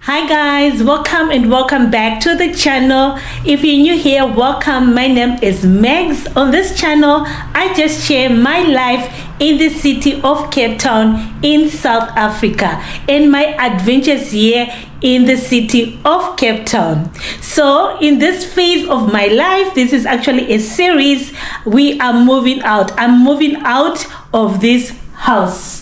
Hi guys, welcome back to the channel. If you're new here, welcome. My name is Megs. On this channel I just share my life in the city of Cape Town in South Africa and my adventures here in the city of Cape Town. So in this phase of my life, this is actually a series. We are moving out. I'm moving out of this house.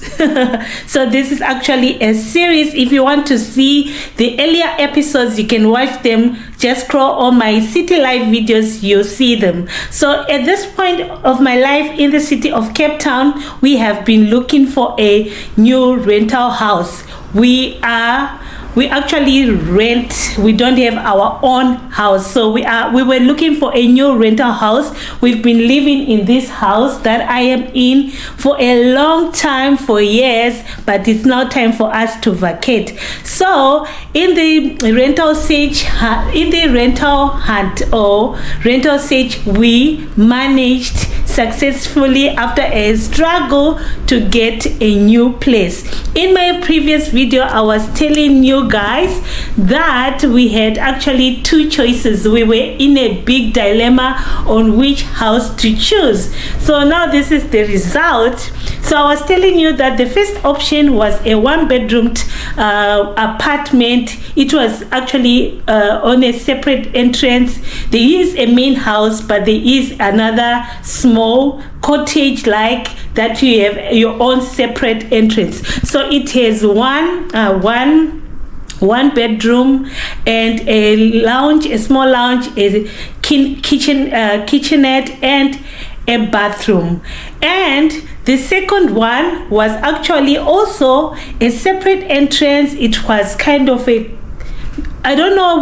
So this is actually a series. If you want to see the earlier episodes, you can watch them. Just scroll on my city life videos, you'll see them. So at this point of my life in the city of Cape Town, we have been looking for a new rental house. We actually rent. We don't have our own house, so we were looking for a new rental house. We've been living in this house that I am in for a long time, for years, but it's now time for us to vacate. So in the rental search, we managed successfully after a struggle to get a new place. In my previous video, I was telling you guys that we had actually two choices. We were in a big dilemma on which house to choose. So now this is the result. So I was telling you that the first option was a one-bedroom apartment. It was actually on a separate entrance. There is a main house, but there is another small cottage like that. You have your own separate entrance. So it has one bedroom and a lounge, a small lounge, a kitchenette, and a bathroom. And the second one was actually also a separate entrance. It was kind of a, I don't know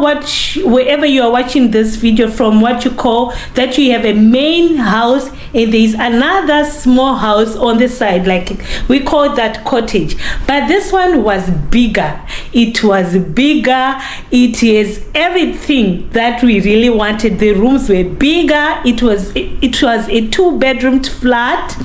wherever you are watching this video from, what you call that. You have a main house and there is another small house on the side, like we call that cottage. But this one was bigger. It was bigger. It is everything that we really wanted. The rooms were bigger. It was a two-bedroom flat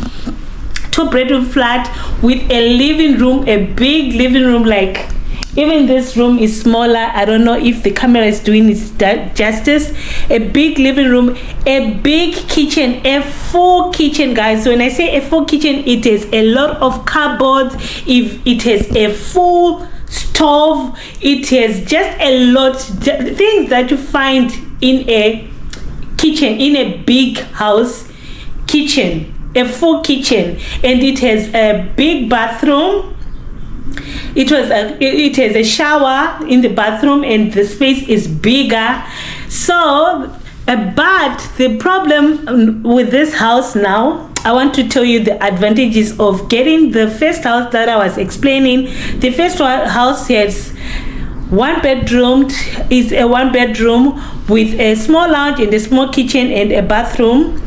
with a living room, a big living room. Like, even this room is smaller. I don't know if the camera is doing it justice. A big living room, a big kitchen, a full kitchen, guys. When I say a full kitchen, it is a lot of cupboards. If it has a full stove, it has just a lot things that you find in a kitchen, in a big house kitchen, a full kitchen. And it has a big bathroom. It has a shower in the bathroom, and the space is bigger. So but the problem with this house now, I want to tell you the advantages of getting the first house that I was explaining. The first house has one bedroom, is a one bedroom with a small lounge and a small kitchen and a bathroom.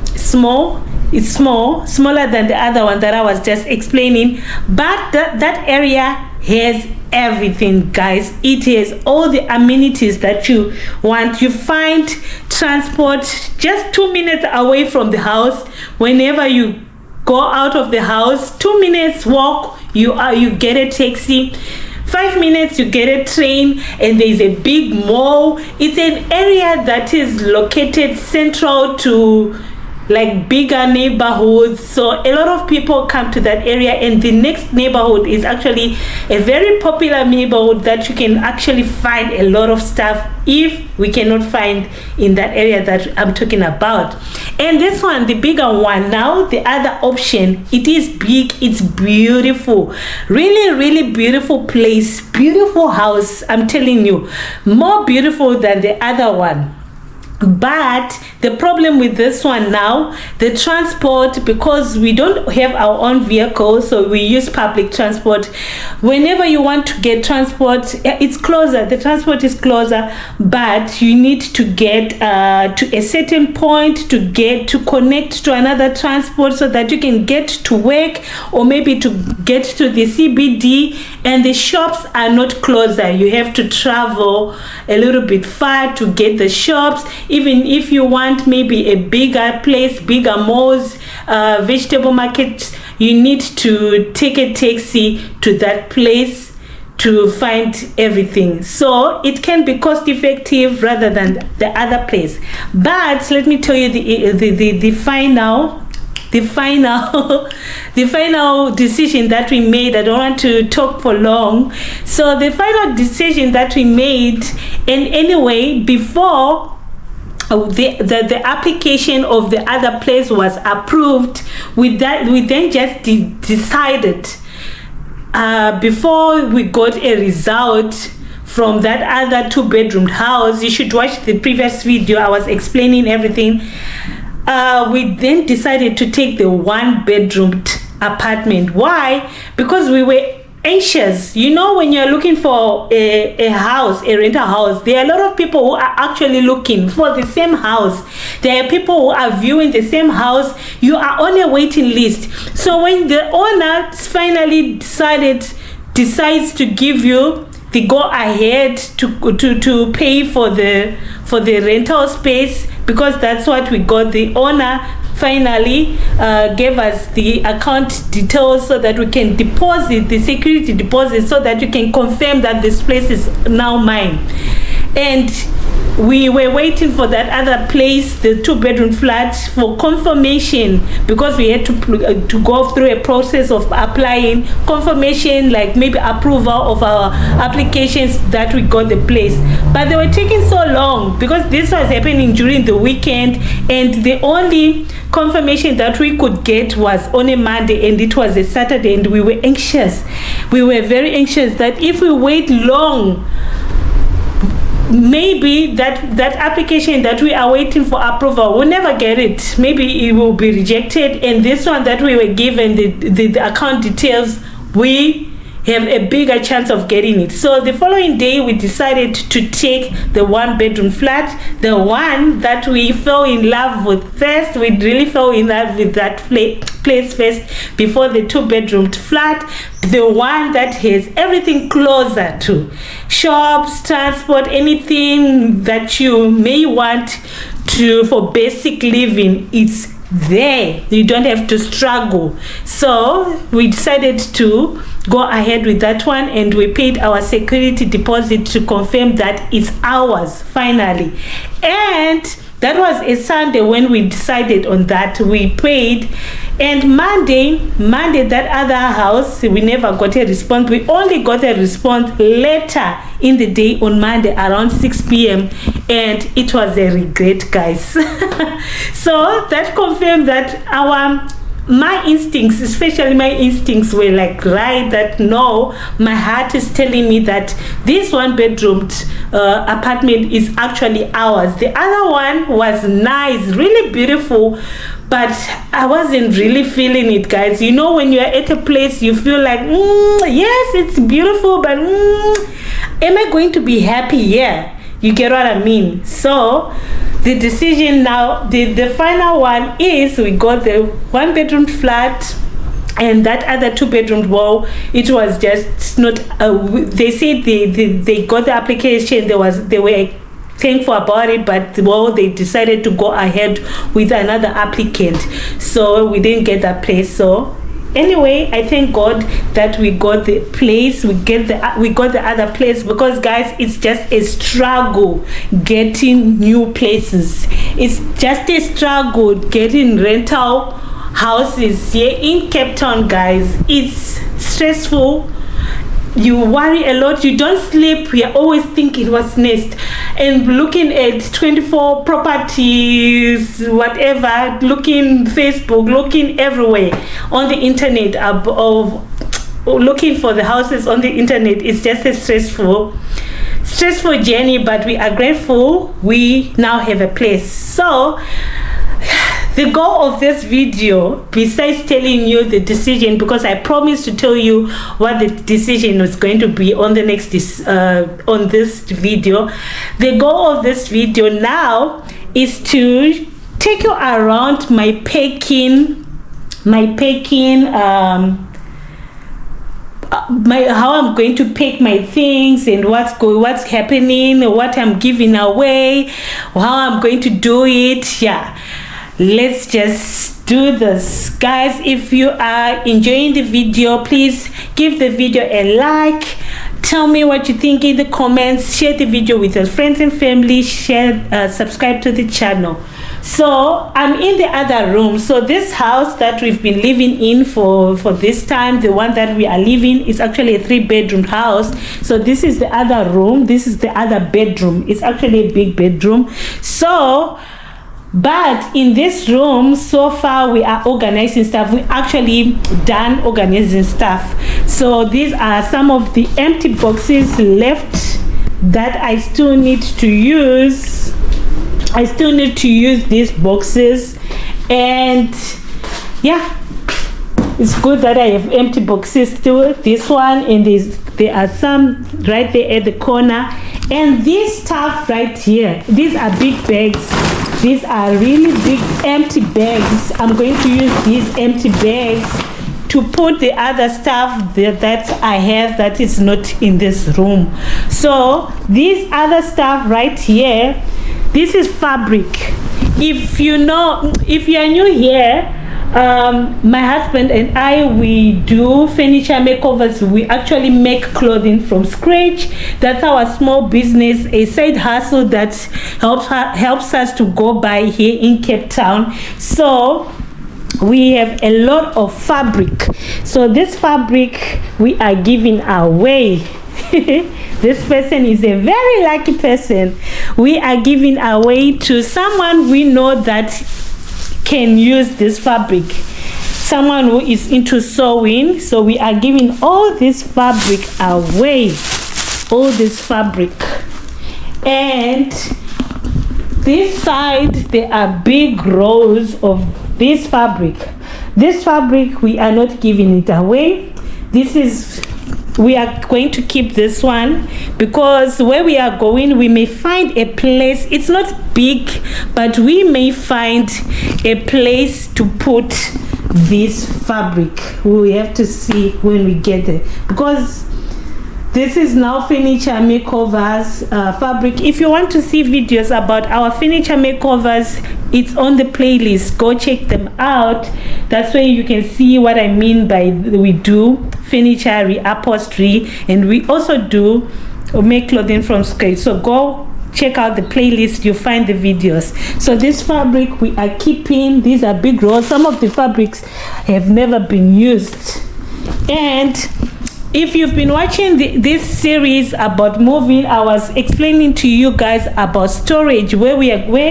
It's smaller than the other one that I was just explaining, but that area has everything, guys. It has all the amenities that you want. You find transport just 2 minutes away from the house. Whenever you go out of the house, 2 minutes walk, you get a taxi. 5 minutes you get a train, and there is a big mall. It's an area that is located central to like bigger neighborhoods, so a lot of people come to that area. And the next neighborhood is actually a very popular neighborhood that you can actually find a lot of stuff if we cannot find in that area that I'm talking about. And this one, the bigger one, now the other option, it is big, it's beautiful, really beautiful place, beautiful house. I'm telling you, more beautiful than the other one. But the problem with this one now, the transport, because we don't have our own vehicle, so we use public transport. Whenever you want to get transport, it's closer, the transport is closer, but you need to get to a certain point to connect to another transport so that you can get to work, or maybe to get to the CBD, and the shops are not closer. You have to travel a little bit far to get the shops. Even if you want maybe a bigger place, bigger malls, vegetable market, you need to take a taxi to that place to find everything, so it can be cost effective rather than the other place. But let me tell you the final decision that we made. I don't want to talk for long. So the final decision that we made, and anyway, before the application of the other place was approved, we then just decided, before we got a result from that other 2-bedroom house. You should watch the previous video, I was explaining everything. We then decided to take the 1-bedroom apartment. Why? Because we were anxious. You know, when you're looking for a house, a rental house, there are a lot of people who are actually looking for the same house. There are people who are viewing the same house. You are on a waiting list. So when the owner finally decides to give you the go ahead to pay for the rental space, because that's what we got, the owner finally gave us the account details so that we can deposit the security deposit, so that you can confirm that this place is now mine. And we were waiting for that other place, the 2-bedroom flat, for confirmation, because we had to go through a process of applying confirmation, like maybe approval of our applications that we got the place. But they were taking so long because this was happening during the weekend, and the only confirmation that we could get was on a Monday, and it was a Saturday, and we were anxious. We were very anxious that if we wait long, maybe that application that we are waiting for approval, we'll never get it. Maybe it will be rejected, and this one that we were given the account details, we have a bigger chance of getting it. So the following day we decided to take the 1-bedroom flat, the one that we fell in love with first. We really fell in love with that place first before the 2-bedroom flat, the one that has everything closer to shops, transport, anything that you may want for basic living. It's there, you don't have to struggle. So we decided to go ahead with that one, and we paid our security deposit to confirm that it's ours finally. And that was a Sunday when we decided on that. We paid, and Monday that other house, we never got a response. We only got a response later in the day on Monday around 6 p.m. and it was a regret, guys. So that confirmed that my instincts, especially my instincts, were like right, that no, my heart is telling me that this 1-bedroom apartment is actually ours. The other one was nice, really beautiful, but I wasn't really feeling it, guys. You know, when you're at a place, you feel like, yes, it's beautiful, but am I going to be happy here? You get what I mean? So the decision now, the final one is we got the 1-bedroom flat, and that other 2-bedroom, well, it was just not, they said they got the application, they were thankful about it, but well, they decided to go ahead with another applicant, so we didn't get that place. So anyway, I thank God that we got the place, we got the other place, because guys, it's just a struggle getting new places. It's just a struggle getting rental houses here in Cape Town, guys. It's stressful. You worry a lot, you don't sleep, we are always thinking what's next, and looking at 24 properties, whatever, looking Facebook, looking everywhere on the internet, of looking for the houses on the internet. Is just a stressful journey, but we are grateful we now have a place. So the goal of this video, besides telling you the decision, because I promised to tell you what the decision was going to be on the next on this video, the goal of this video now is to take you around my packing, how I'm going to pack my things, and what's happening, what I'm giving away, how I'm going to do it. Yeah, let's just do this, guys. If you are enjoying the video, please give the video a like, Tell me what you think in the comments. Share the video with your friends and family. Share, subscribe to the channel. So I'm in the other room. So this house that we've been living in for this time, the one that we are living, is actually a 3-bedroom house. So this is the other room. This is the other bedroom. It's actually a big bedroom. So but in this room, so far we are organizing stuff. We actually done organizing stuff. So these are some of the empty boxes left that I still need to use. I still need to use these boxes, and yeah, it's good that I have empty boxes still. This one, and there are some right there at the corner, and this stuff right here, these are big bags. These are really big empty bags. I'm going to use these empty bags to put the other stuff that I have that is not in this room. So this other stuff right here, this is fabric. If you are new here, my husband and I, we do furniture makeovers. We actually make clothing from scratch. That's our small business, a side hustle that helps us to go by here in Cape Town. So we have a lot of fabric. So this fabric we are giving away. This person is a very lucky person. We are giving away to someone we know that can use this fabric, someone who is into sewing. So we are giving all this fabric away, all this fabric. And this side, there are big rolls of this fabric. This fabric, we are not giving it away. We are going to keep this one, because where we are going, we may find a place. It's not big, but we may find a place to put this fabric. We have to see when we get there, because this is now furniture makeovers fabric. If you want to see videos about our furniture makeovers, it's on the playlist. Go check them out. That's where you can see what I mean by we do furniture reupholstery, and we also do make clothing from scratch. So go check out the playlist, you find the videos. So this fabric we are keeping. These are big rolls. Some of the fabrics have never been used. And if you've been watching this series about moving, I was explaining to you guys about storage. Where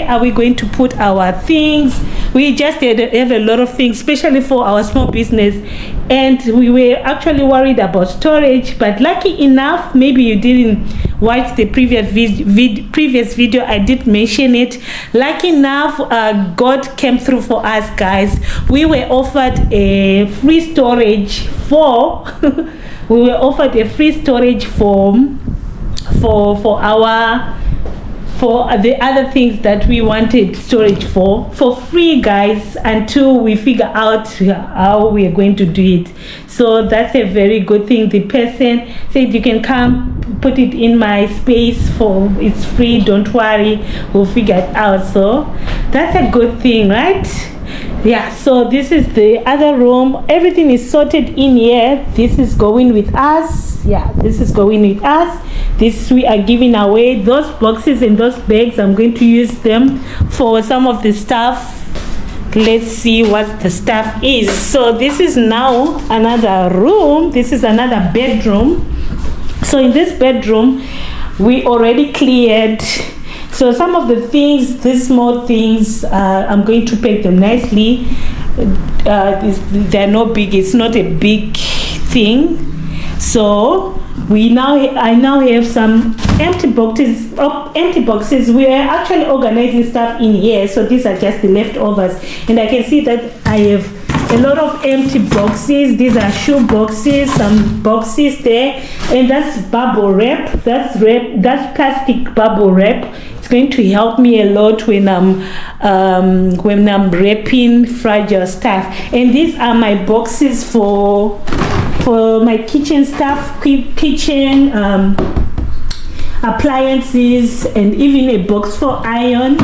are we going to put our things? We just have a lot of things, especially for our small business, and we were actually worried about storage. But lucky enough, maybe you didn't watch the previous video, I did mention it. Lucky enough, God came through for us, guys. We were offered a free storage for we were offered a free storage for the other things that we wanted storage for free, guys, until we figure out how we are going to do it. So that's a very good thing. The person said, you can come put it in my space, it's free, don't worry, we'll figure it out. So that's a good thing, right? Yeah, so this is the other room. Everything is sorted in here. This is going with us. Yeah, this is going with us. This we are giving away. Those boxes and those bags, I'm going to use them for some of the stuff. Let's see what the stuff is. So this is now another room. This is another bedroom. So in this bedroom, we already cleared. So some of the things, these small things, I'm going to pack them nicely. They're not big. It's not a big thing. So I now have some empty boxes. We are actually organizing stuff in here. So these are just the leftovers, and I can see that I have a lot of empty boxes. These are shoe boxes, some boxes there, and that's bubble wrap. That's plastic bubble wrap. It's going to help me a lot when I'm wrapping fragile stuff. And these are my boxes for my kitchen stuff, kitchen appliances, and even a box for iron.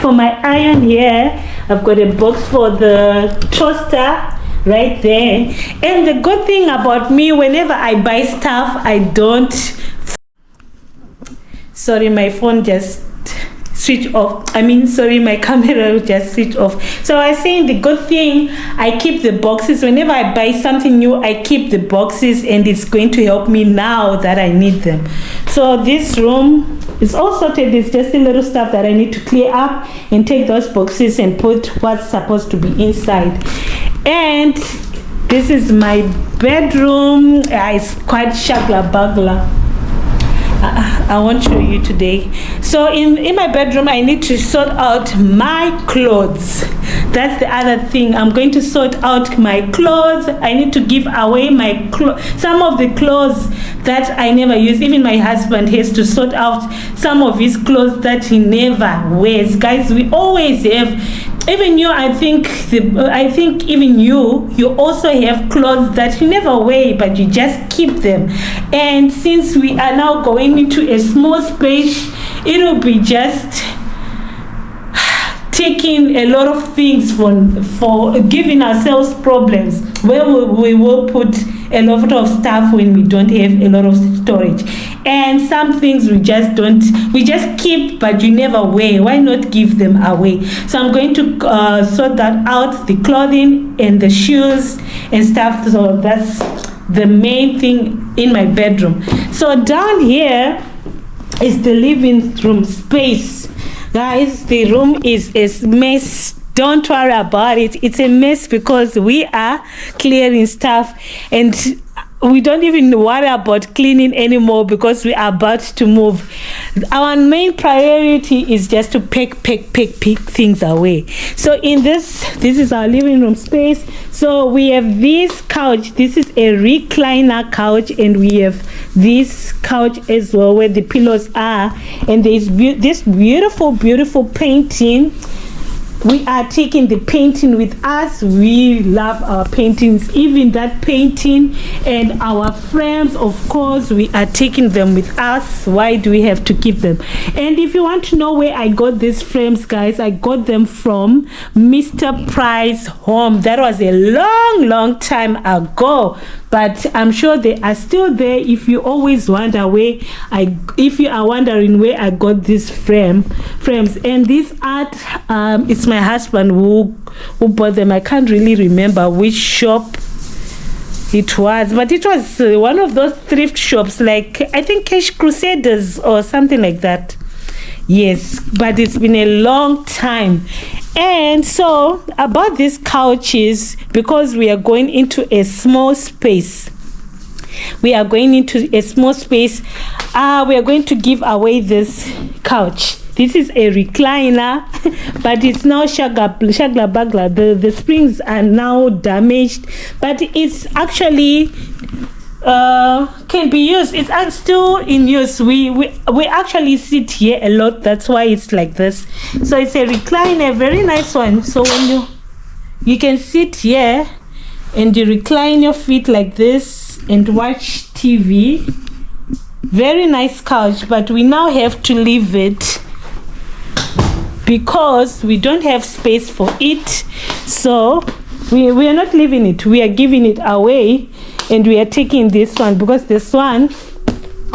For my iron here, I've got a box for the toaster. right there. And the good thing about me, whenever I buy stuff, I don't, sorry, my phone just switch off. Sorry, my camera just switch off. So I was saying the good thing, I keep the boxes. Whenever I buy something new, I keep the boxes, and it's going to help me now that I need them. So this room is all sorted. It's just a little stuff that I need to clear up and take those boxes and put what's supposed to be inside. And this is my bedroom. It's quite shagla bagla. I won't show you today. So in my bedroom, I need to sort out my clothes. That's the other thing. I'm going to sort out my clothes. I need to give away my clothes, some of the clothes that I never use. Even my husband has to sort out some of his clothes that he never wears. Guys, we always have, even you, I think even you also have clothes that you never wear, but you just keep them. And since we are now going into a small space, it will be just taking a lot of things for giving ourselves problems, where we will put a lot of stuff when we don't have a lot of storage. And some things we just keep, but you never wear. Why not give them away? So I'm going to sort that out, the clothing and the shoes and stuff. So that's the main thing in my bedroom. So down here is the living room space. Guys, the room is a mess. Don't worry about it. It's a mess because we are clearing stuff, and we don't even worry about cleaning anymore because we are about to move. Our main priority is just to pick things away. So in this is our living room space. So we have this couch. This is a recliner couch, and we have this couch as well where the pillows are. And there is this beautiful painting. We are taking the painting with us. We love our paintings, even that painting, and our frames, of course, we are taking them with us. Why do we have to keep them? And if you want to know where I got these frames, guys, I got them from Mr. Price Home. That was a long time ago, but I'm sure they are still there. If you always wonder if you are wondering where I got these frames, and this art, it's my husband who bought them. I can't really remember which shop it was, but it was one of those thrift shops, like I think Cash Crusaders or something like that. Yes, but it's been a long time. And so about these couches, because we are going into a small space, we are going to give away this couch. This is a recliner, but it's now shagla bagla. The springs are now damaged, but it's actually can be used. It's still in use. We actually sit here a lot. That's why it's like this. So it's a recliner, very nice one. So when you can sit here and you recline your feet like this and watch TV. Very nice couch, but we now have to leave it because we don't have space for it. So we are not leaving it, we are giving it away, and we are taking this one because this one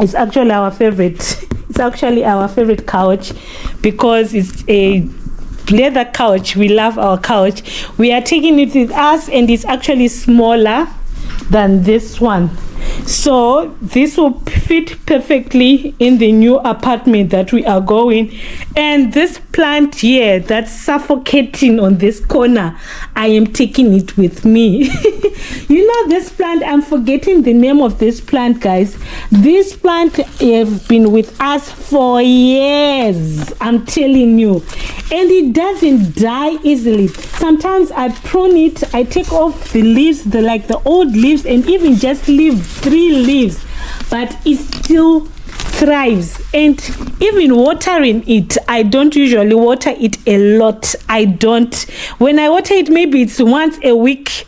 is actually our favorite. It's actually our favorite couch because it's a leather couch. We love our couch. We are taking it with us, and it's actually smaller than this one. So this will fit perfectly in the new apartment that we are going. And this plant here that's suffocating on this corner, I am taking it with me. You know this plant, I'm forgetting the name of this plant, guys. This plant has been with us for years, I'm telling you, and it doesn't die easily. Sometimes I prune it, I take off the leaves, the old leaves, and even just leave 3 leaves, but it still thrives. And even watering it, I don't usually water it a lot. I don't. When I water it, maybe it's once a week,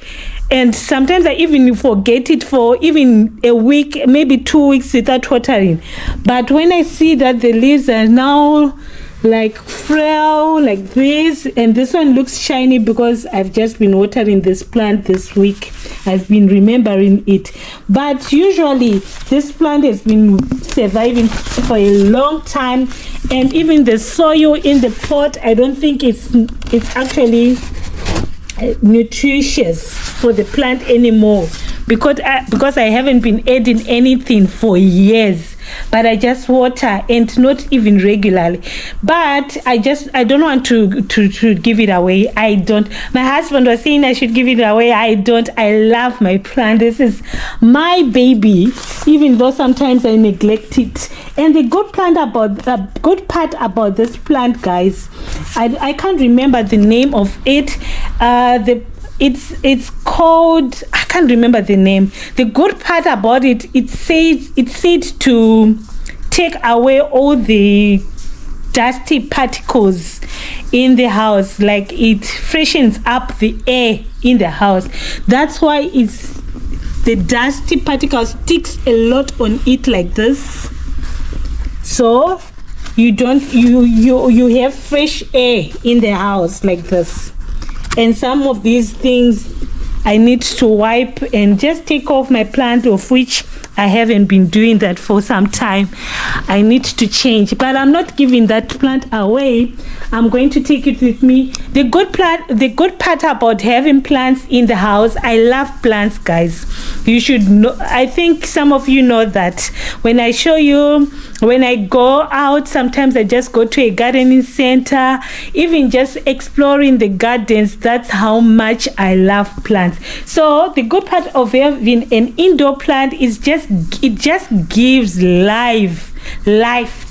and sometimes I even forget it for even a week, maybe 2 weeks without watering. But when I see that the leaves are now like frail like this, and this one looks shiny because I've just been watering this plant this week. I've been remembering it, but usually this plant has been surviving for a long time, and even the soil in the pot, I don't think it's actually nutritious for the plant anymore, because I haven't been adding anything for years, but I just water, and not even regularly. But I don't want to give it away. I don't. My husband was saying I should give it away. I don't. I love my plant. This is my baby, even though sometimes I neglect it. And the good part about this plant, guys, I can't remember the name of it. It's called, I can't remember the name. The good part about it said to take away all the dusty particles in the house, like it freshens up the air in the house. That's why the dusty particles sticks a lot on it like this, so you have fresh air in the house like this. And some of these things I need to wipe and just take off my plant, of which I haven't been doing that for some time. I need to change, but I'm not giving that plant away. I'm going to take it with me. The good part about having plants in the house, I love plants, guys. You should know. I think some of you know that. When I show you, when I go out, sometimes I just go to a gardening center, even just exploring the gardens. That's how much I love plants. So the good part of having an indoor plant is it just gives life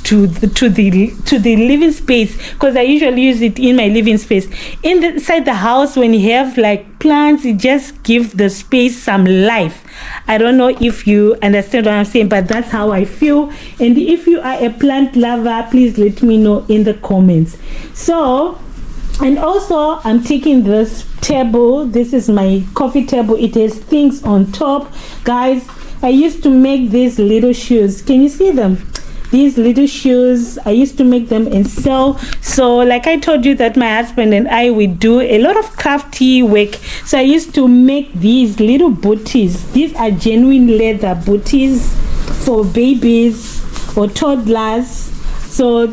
to the living space, because I usually use it in my living space. Inside the house, when you have like plants, it just gives the space some life. I don't know if you understand what I'm saying, but that's how I feel. And if you are a plant lover, please let me know in the comments. So, and also I'm taking this table. This is my coffee table. It has things on top, guys. I used to make these little shoes. Can you see them? These little shoes, I used to make them and sell. So like I told you that my husband and I, we do a lot of crafty work. So I used to make these little booties. These are genuine leather booties for babies or toddlers. So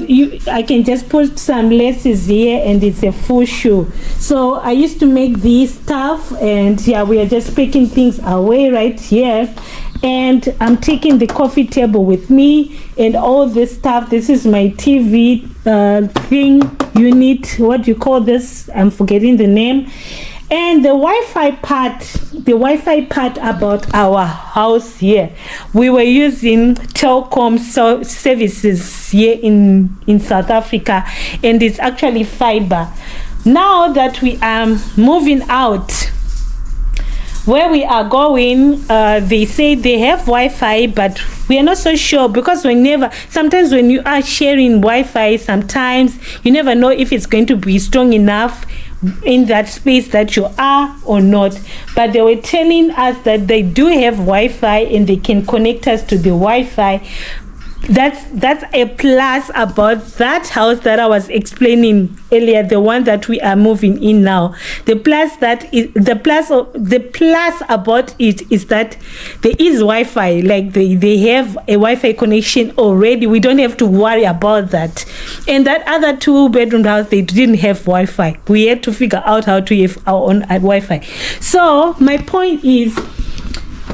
I can just put some laces here and it's a full shoe. So I used to make these stuff, and yeah, we are just picking things away right here. And I'm taking the coffee table with me and all this stuff. This is my TV unit. What do you call this? I'm forgetting the name. And the Wi-Fi part about our house here, we were using telecom services here in South Africa, and it's actually fiber. Now that we are moving out, where we are going, they say they have Wi-Fi, but we are not so sure, because sometimes when you are sharing Wi-Fi, sometimes you never know if it's going to be strong enough in that space that you are or not. But they were telling us that they do have Wi-Fi and they can connect us to the Wi-Fi. That's a plus about that house that I was explaining earlier, the one that we are moving in now. The plus about it is that there is Wi-Fi, like they have a Wi-Fi connection already. We don't have to worry about that. And that other 2-bedroom house, they didn't have Wi-Fi. We had to figure out how to have our own Wi-Fi. So my point is,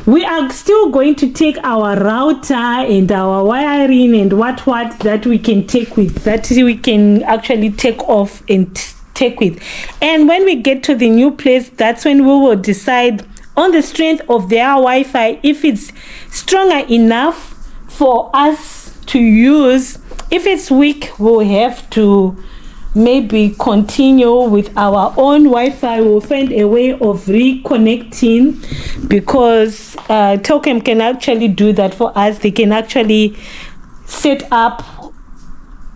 we are still going to take our router and our wiring and what that we can take with, that we can actually take off and take with. And when we get to the new place, that's when we will decide on the strength of their Wi-Fi if it's stronger enough for us to use. If it's weak, we'll have to maybe continue with our own Wi-Fi. We'll find a way of reconnecting, because Telcom can actually do that for us. They can actually set up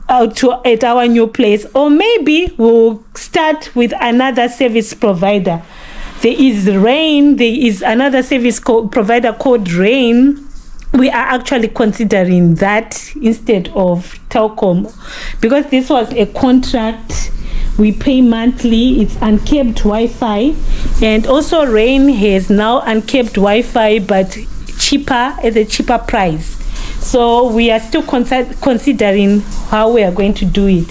at our new place, or maybe we'll start with another service provider. There is another service provider called Rain. We are actually considering that instead of telecom, because this was a contract. We pay monthly. It's uncapped Wi-Fi, and also Rain has now uncapped Wi-Fi, but cheaper, at a cheaper price. So we are still considering how we are going to do it.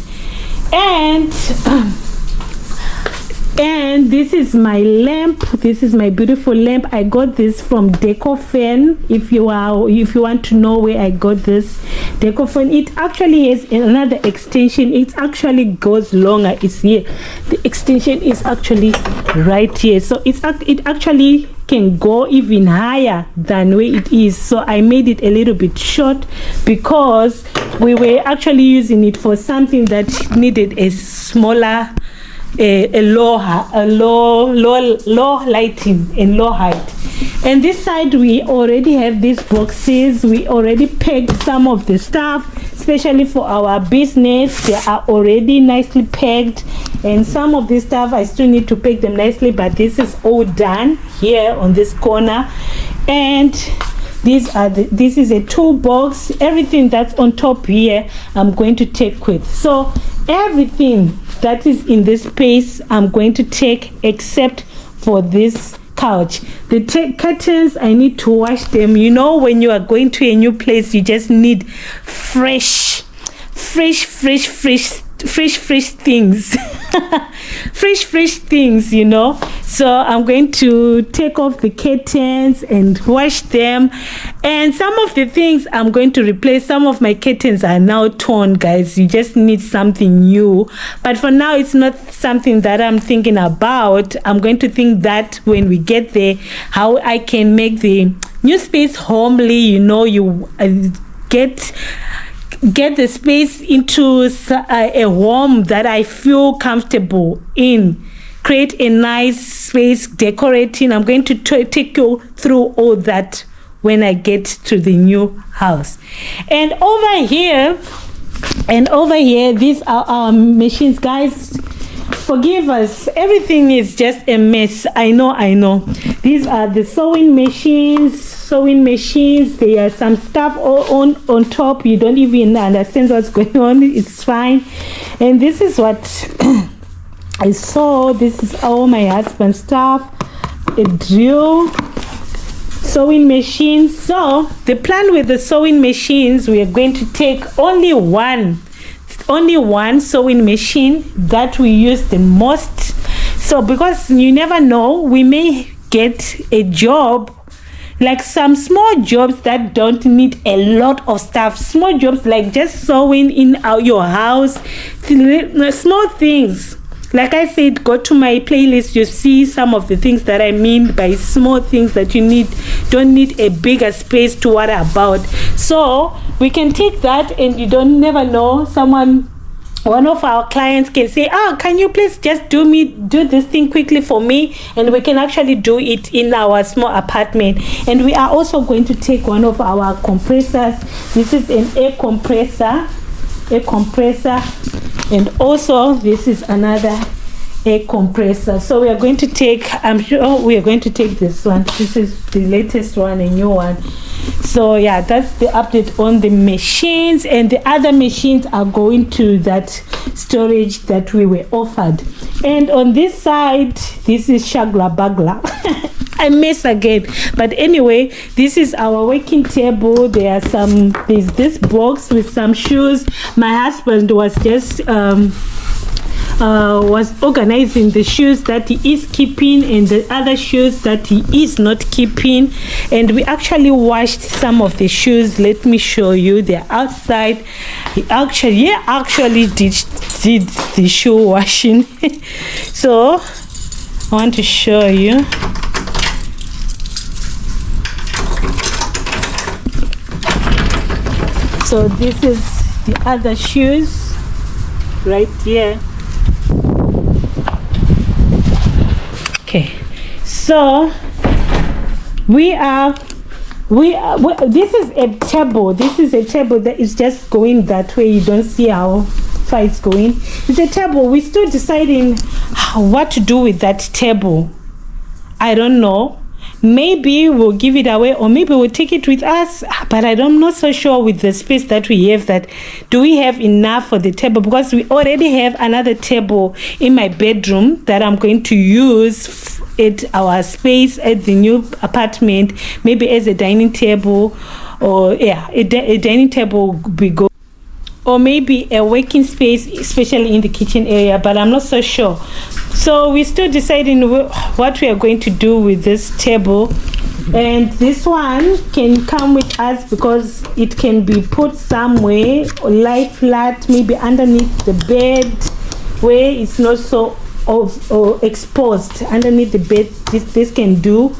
And this is my lamp. This is my beautiful lamp. I got this from Decofan. If you want to know where I got this Decofan, it actually has another extension. It actually goes longer. It's here. The extension is actually right here, so it actually can go even higher than where it is. So I made it a little bit short because we were actually using it for something that needed a smaller, a low lighting and low height. And this side we already have these boxes. We already packed some of the stuff, especially for our business. They are already nicely packed, and some of this stuff I still need to pack them nicely, but this is all done here on this corner. And this is a toolbox. Everything that's on top here I'm going to take with. So everything that is in this space I'm going to take, except for this couch. The curtains, I need to wash them. You know, when you are going to a new place, you just need fresh things. fresh things, you know. So I'm going to take off the curtains and wash them, and some of the things I'm going to replace. Some of my curtains are now torn, guys. You just need something new, but for now it's not something that I'm thinking about. I'm going to think that when we get there, how I can make the new space homely. You know, you get the space into a home that I feel comfortable in. Create a nice space, decorating. I'm going to take you through all that when I get to the new house. And over here, these are our machines, guys. Forgive us, everything is just a mess. I know. These are the sewing machines. There are some stuff on top. You don't even understand what's going on. It's fine. And this is what I saw. This is all my husband's stuff. A drill, sewing machine. So the plan with the sewing machines, we are going to take only one sewing machine that we use the most. So because you never know, we may get a job, like some small jobs that don't need a lot of stuff. Small jobs like just sewing in your house, small things. Like I said, go to my playlist. You see some of the things that I mean by small things that you don't need a bigger space to worry about. So we can take that, and you don't never know, one of our clients can say, oh, can you please just do this thing quickly for me? And we can actually do it in our small apartment. And we are also going to take one of our compressors. This is an air compressor, and also this is another air compressor. So we are going to take, I'm sure we are going to take this one. This is the latest one, a new one. So yeah, that's the update on the machines, and the other machines are going to that storage that we were offered. And on this side, this is Shagla Bagla. I mess again, but anyway, this is our working table. There's this box with some shoes. My husband was just was organizing the shoes that he is keeping and the other shoes that he is not keeping, and we actually washed some of the shoes. Let me show you. They're outside. He actually did the shoe washing. So I want to show you. So this is the other shoes right here. Okay, so this is a table. This is a table that is just going that way. You don't see how far it's going. It's a table. We're still deciding what to do with that table. I don't know, maybe we'll give it away, or maybe we'll take it with us. But I'm not so sure with the space that we have, that do we have enough for the table, because we already have another table in my bedroom that I'm going to use at our space at the new apartment, maybe as a dining table, or a dining table would be good, or maybe a working space, especially in the kitchen area, but I'm not so sure. So we're still deciding what we are going to do with this table. And this one can come with us because it can be put somewhere, lie flat, maybe underneath the bed, where it's not so exposed underneath the bed. This can do.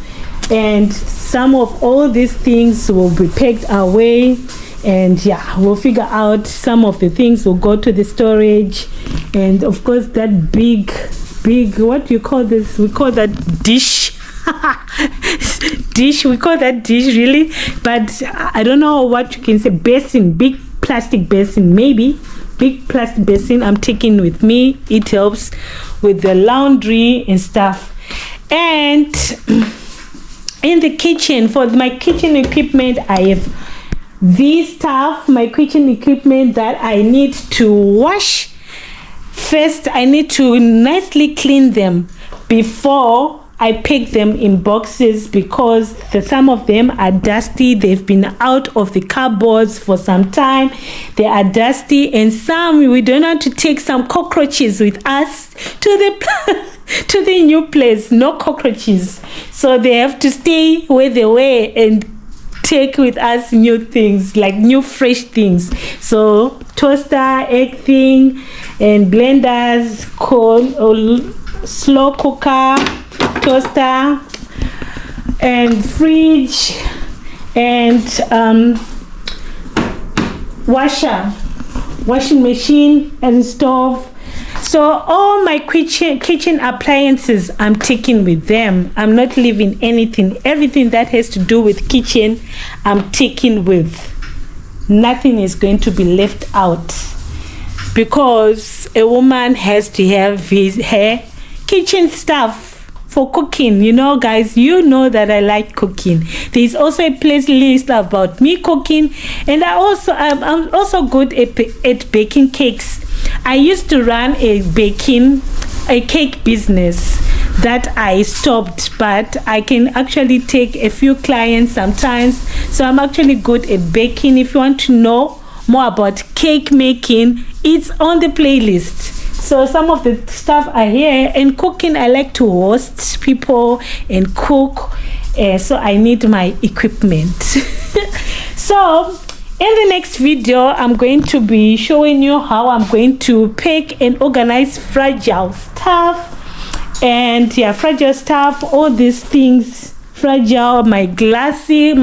And some of all these things will be packed away, and yeah, we'll figure out some of the things will go to the storage. And of course that big, what do you call this? We call that dish. We call that dish, really, but I don't know what you can say. Basin, big plastic basin, maybe big plastic basin I'm taking with me. It helps with the laundry and stuff. And in the kitchen, for my kitchen equipment, I have this stuff, my kitchen equipment that I need to wash. First, I need to nicely clean them before I pack them in boxes, because some of them are dusty. They've been out of the cupboards for some time. They are dusty, and some we don't have to take some cockroaches with us to the to the new place. No cockroaches, so they have to stay where they were and take with us new things, like new fresh things. So toaster, egg thing, and blenders, slow cooker, toaster, and fridge, and washing machine, and stove. So all my kitchen appliances I'm taking with them. I'm not leaving anything. Everything that has to do with kitchen I'm taking with. Nothing is going to be left out, because a woman has to have her kitchen stuff for cooking. You know, guys, you know that I like cooking. There's also a playlist about me cooking, and I'm also good at baking cakes. I used to run a cake business that I stopped, but I can actually take a few clients sometimes. So I'm actually good at baking. If you want to know more about cake making, it's on the playlist. So some of the stuff I hear, and cooking, I like to host people and cook, so I need my equipment. So in the next video, I'm going to be showing you how I'm going to pack and organize fragile stuff. And yeah, fragile stuff, all these things fragile, my glassware,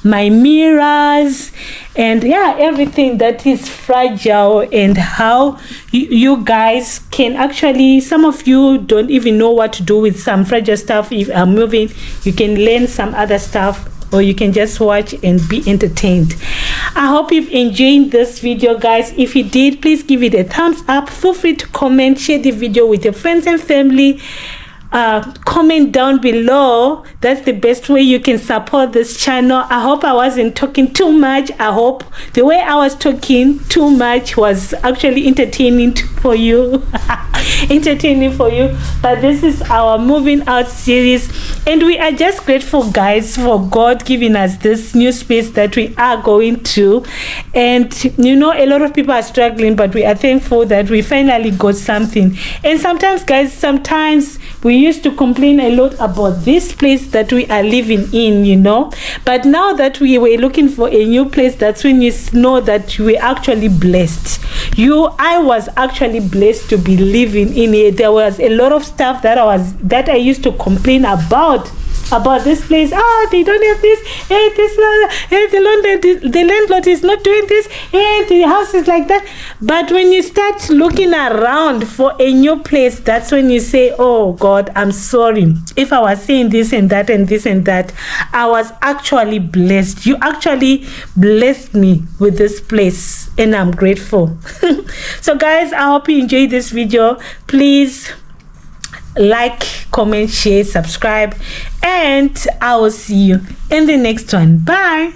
my mirrors, and yeah, everything that is fragile, and how you guys can actually, some of you don't even know what to do with some fragile stuff. If I'm moving, you can learn some other stuff, or you can just watch and be entertained. I hope you've enjoyed this video, guys. If you did, please give it a thumbs up. Feel free to comment, share the video with your friends and family. Comment down below. That's the best way you can support this channel. I hope I wasn't talking too much. I hope the way I was talking too much was actually entertaining for you. But this is our moving out series, and we are just grateful, guys, for God giving us this new space that we are going to. And you know, a lot of people are struggling, but we are thankful that we finally got something. And sometimes, guys, we used to complain a lot about this place that we are living in, you know, but now that we were looking for a new place, that's when you know that we're actually blessed. I was actually blessed to be living in here. There was a lot of stuff that I used to complain about this place. They don't have this, the landlord is not doing this, the house is like that. But when you start looking around for a new place, that's when you say, oh God, I'm sorry if I was saying this and that and this and that. I was actually blessed. You actually blessed me with this place, and I'm grateful. So guys, I hope you enjoyed this video. Please like, comment, share, subscribe, and I will see you in the next one. Bye.